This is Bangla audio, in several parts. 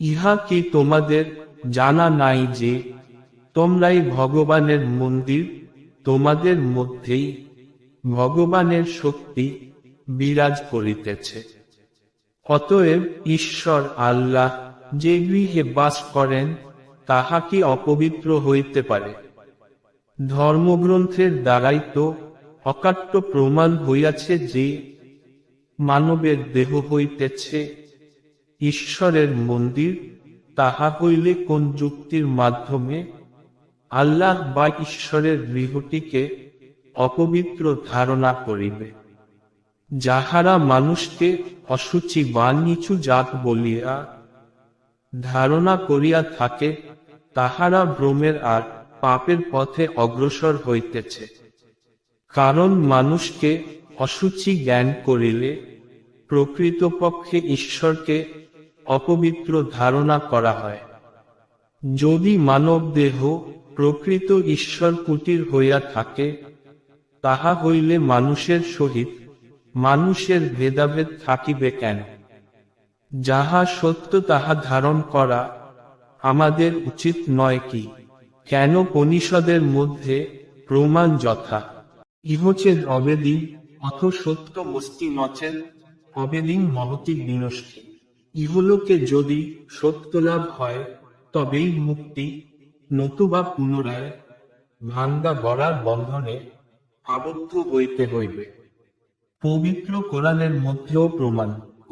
ইহা কি তোমাদের জানা নাই যে তোমরাই ভগবানের মন্দির, তোমাদের মধ্যেই ভগবানের শক্তি বিরাজ করিতেছে। অতএব ঈশ্বর আল্লাহ যে গৃহে বাস করেন তাহা কি অপবিত্র হইতে পারে? ধর্মগ্রন্থের দ্বারাই তো অকাট্য প্রমাণ হইয়াছে যে মানবের দেহ হইতেছে ঈশ্বরের মন্দির। তাহা হইলে কোন যুক্তির মাধ্যমে আল্লাহ বা ঈশ্বরের গৃহটিকে অপবিত্র ধারণা করিবে? যাহারা মানুষকে অশুচি বা নিচু জাত বলিয়া ধারণা করিয়া থাকে, তাহারা ভ্রমের আর পাপের পথে অগ্রসর হইতেছে। কারণ মানুষকে অশুচি জ্ঞান করিলে প্রকৃতপক্ষে ঈশ্বরকে অপবিত্র ধারণা করা হয়। যদি মানব দেহ প্রকৃত ঈশ্বর কুটির হইয়া থাকে, তাহা হইলে মানুষের সহিত মানুষের ভেদাভেদ থাকিবে কেন? যাহা সত্য তাহা ধারণ করা আমাদের উচিত নয় কি? কেন উপনিষদের মধ্যে প্রমাণ যথা ইহচেদ অবেদিং অথ সত্য মস্তি নচেদ অবেদিং মহতি বিনষ্টি। ইহলোকে যদি সত্যলাভ হয় তবেই মুক্তি, নতুবা পুনরায় ভাঙ্গা গড়ার বন্ধনে আবদ্ধ হইতে হইবে। পবিত্র কোরআনের মধ্যেও প্রমাণ,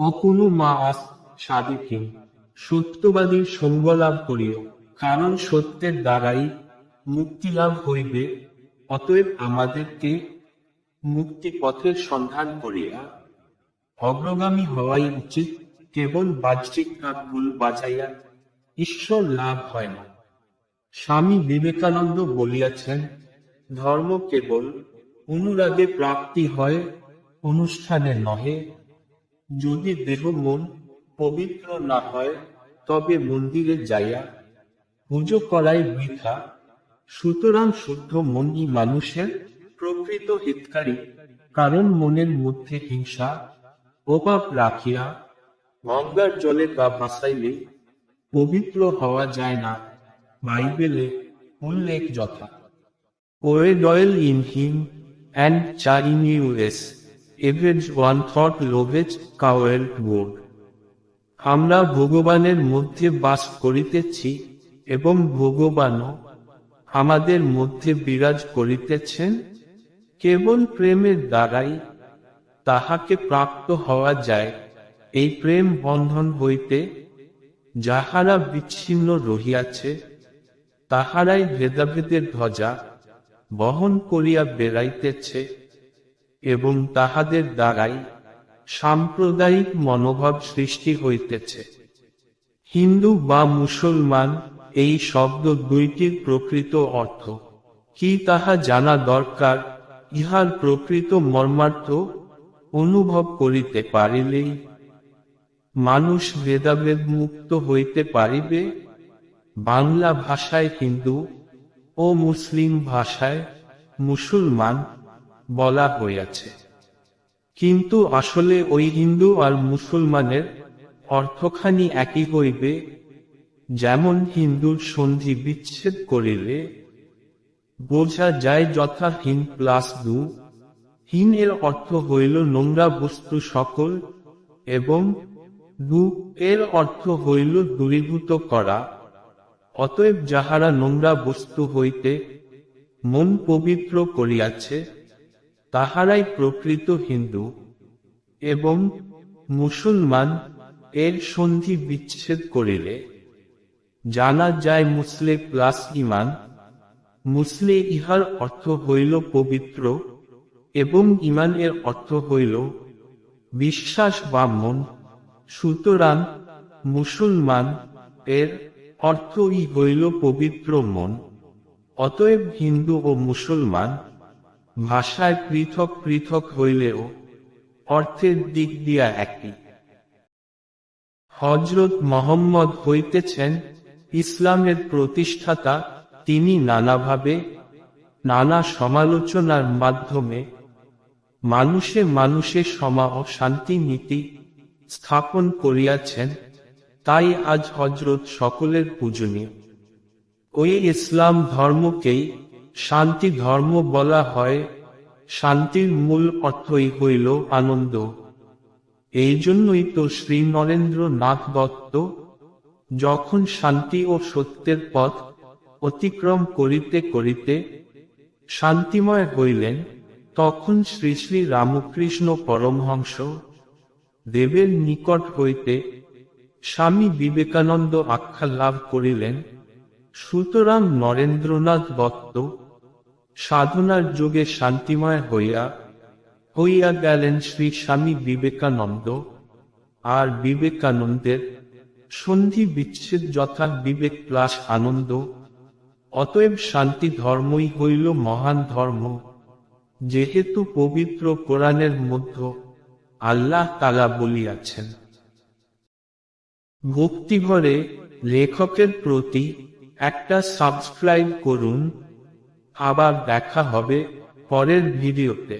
অকুনু মা আস সাদিকিন, সত্যবাদীর সঙ্গ লাভ করিও, কারণ সত্যের দ্বারাই মুক্তি লাভ হইবে। অতএব আমাদেরকে মুক্তি পথের সন্ধান করিয়া অগ্রগামী হওয়াই উচিত। কেবল বাহ্যিক ভুল বাজাইয়া ঈশ্বর লাভ হয় না। স্বামী বিবেকানন্দ বলিয়াছেন, ধর্ম কেবল অনুরাগে প্রাপ্তি হয়, অনুষ্ঠানে নহে। যদি দেহ মন পবিত্র না হয়, তবে মন্দিরে যাইয়া পুজো করাই বৃথা। সুতরাং শুদ্ধ মনই মানুষের প্রকৃত হিতকারী। কারণ মনের মধ্যে হিংসা ও পাপ রাখিয়া গঙ্গার জলে বা ভাসাইলে পবিত্র হওয়া যায় না। বাইবেলে উল্লেখ যথা wade oil in him and চার in us evades one thought loves cowl board. আমরা ভগবানের মধ্যে বাস করিতেছি এবং ভগবানও আমাদের মধ্যে বিরাজ করিতেছেন। কেবল প্রেমের দ্বারাই তাহাকে প্রাপ্ত হওয়া যায়। এই প্রেম বন্ধন হইতে যাহারা বিচ্ছিন্ন রহিয়াছে, তাহারাই ভেদাভেদের ধ্বজা বহন করিয়া বেড়াইতেছে এবং তাহাদের দ্বারাই সাম্প্রদায়িক মনোভাব সৃষ্টি হইতেছে। হিন্দু বা মুসলমান এই শব্দ দুইটির প্রকৃত অর্থ কি তাহা জানা দরকার। ইহার প্রকৃত মর্মার্থ অনুভব করিতে পারিলেই মানুষ ভেদাভেদ মুক্ত হইতে পারিবে। বাংলা ভাষায় হিন্দু ও মুসলিম ভাষায় মুসলমান বলা হইয়াছে, কিন্তু আসলে ওই হিন্দু আর মুসলমানের অর্থখানি একই হইবে। যেমন হিন্দুর সন্ধি বিচ্ছেদ করিলে বোঝা যায় যথা হীন প্লাস দু। হীন এর অর্থ হইল নোংরা বস্তু সকল এবং দু এর অর্থ হইল দূরীভূত করা। অতএব যাহারা নোংরা বস্তু হইতে মন পবিত্র করিয়াছে, তাহারাই প্রকৃত হিন্দু এবং মুসলমান। এর সন্ধি বিচ্ছেদ করিলে জানা যায় মুসলে প্লাস ইমান। মুসলে ইহার অর্থ হইল পবিত্র এবং ইমান এর অর্থ হইল বিশ্বাস বা মন। সুতরাং মুসলমান এর অর্থই হইল পবিত্র মন। অতএব হিন্দু ও মুসলমান ভাষায় পৃথক পৃথক হইলেও অর্থের দিক দিয়া একই। হযরত মুহাম্মদ হইতেছেন ইসলামের প্রতিষ্ঠাতা। তিনি নানাভাবে নানা সমালোচনার মাধ্যমে মানুষে মানুষে সমা ও শান্তি নীতি স্থাপন করিয়াছেন। তাই আজ হযরত সকলের পূজনীয়। ওই ইসলাম ধর্মকেই শান্তি ধর্ম বলা হয়। শান্তির মূল অর্থই হইল আনন্দ। এই জন্যই তো শ্রী নরেন্দ্রনাথ দত্ত যখন শান্তি ও সত্যের পথ অতিক্রম করিতে করিতে শান্তিময় হইলেন, তখন শ্রী শ্রী রামকৃষ্ণ পরমহংস দেবের নিকট হইতে স্বামী বিবেকানন্দ আখ্যা লাভ করিলেন। সুতরাং নরেন্দ্রনাথ দত্ত সাধনার যোগে শান্তিময় হইয়া গেলেন শ্রী স্বামী বিবেকানন্দ, আর বিবেকানন্দের সন্ধি বিচ্ছেদ যথা বিবেক প্লাস আনন্দ। অতএব শান্তি ধর্মই হইল মহান ধর্ম, যেহেতু পবিত্র কোরআনের মধ্যে আল্লাহ তাআলা বলিয়াছেন। ভক্তিভরে লেখকের প্রতি একটা সাবস্ক্রাইব করুন। আবার দেখা হবে পরের ভিডিওতে।